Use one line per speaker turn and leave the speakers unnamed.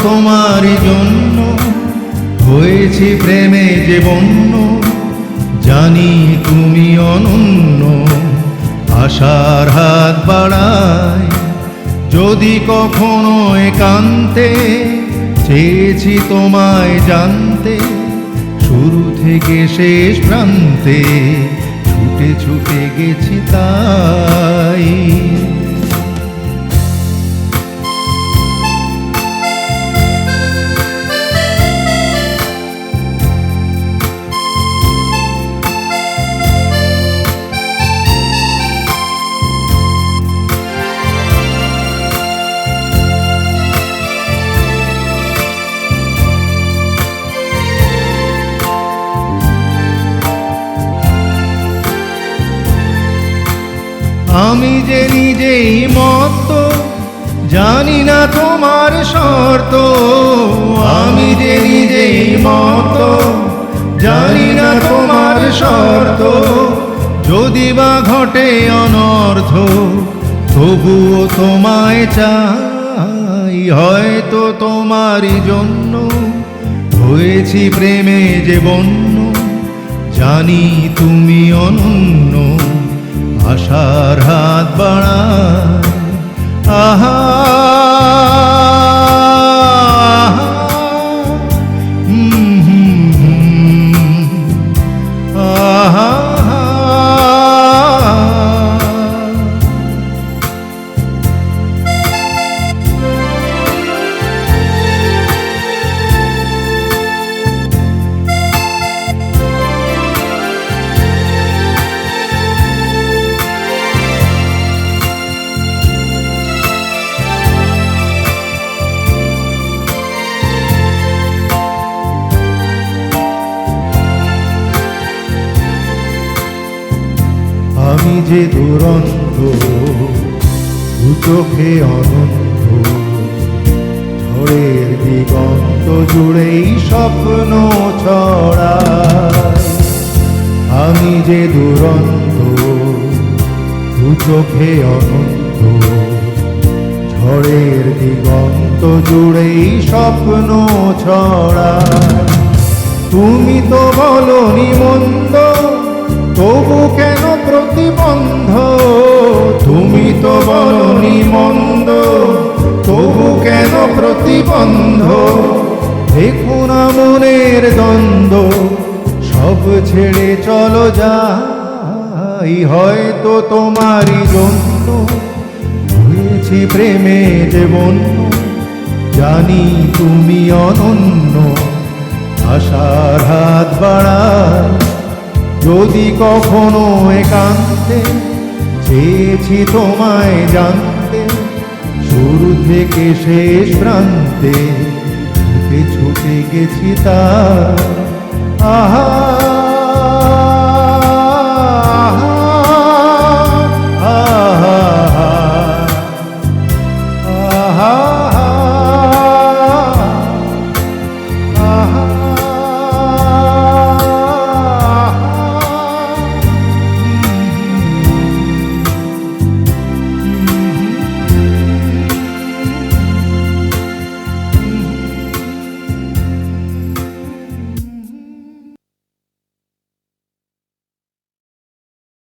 তোমারই জন্য, হয়েছি প্রেমে যে বন্য, জানি তুমি অনন্য। আশার হাত বাড়াই যদি কখনো একান্তে, চেয়েছি তোমায় জানতে শুরু থেকে শেষ প্রান্তে, ছুটে ছুটে গেছি তাই। আমি যে নিজেই মত্ত, জানি না তোমার শর্ত। আমি যে নিজেই মত্ত, জানি না তোমার শর্ত। যদি বা ঘটে অনর্থ, তবুও তোমায় চাই। হয়তো তোমারই জন্য হয়েছি প্রেমে যে বন্য, জানি তুমি অনন্য। আশার হাত বাড়াই আহা, আহা। আমি যে দুরন্ত, দু চোখে অনন্ত, ঝড়ের দিগন্ত জুড়েই স্বপ্ন ছড়াই। আমি যে দুরন্ত, দু চোখে অনন্ত, ঝড়ের দিগন্ত জুড়েই স্বপ্ন ছড়াই। তুমি তো বলনি মন্দ, তবু কেন প্রতিবন্ধ? তুমি তো বলনি মন্দ, তবু কেন প্রতিবন্ধ? দেখো না মনের দ্বন্দ্ব, সব ছেড়ে চলো যাই। হয়তো তোমারই জন্য হয়েছি প্রেমে যে বন্য, জানি তুমি অনন্য। আশার হাত বাড়াই যদি কখনো একান্তে, চেয়েছি তোমায় জানতে শুরু থেকে শেষ প্রান্তে, ছুটে ছুটে গেছি তাই। আহা।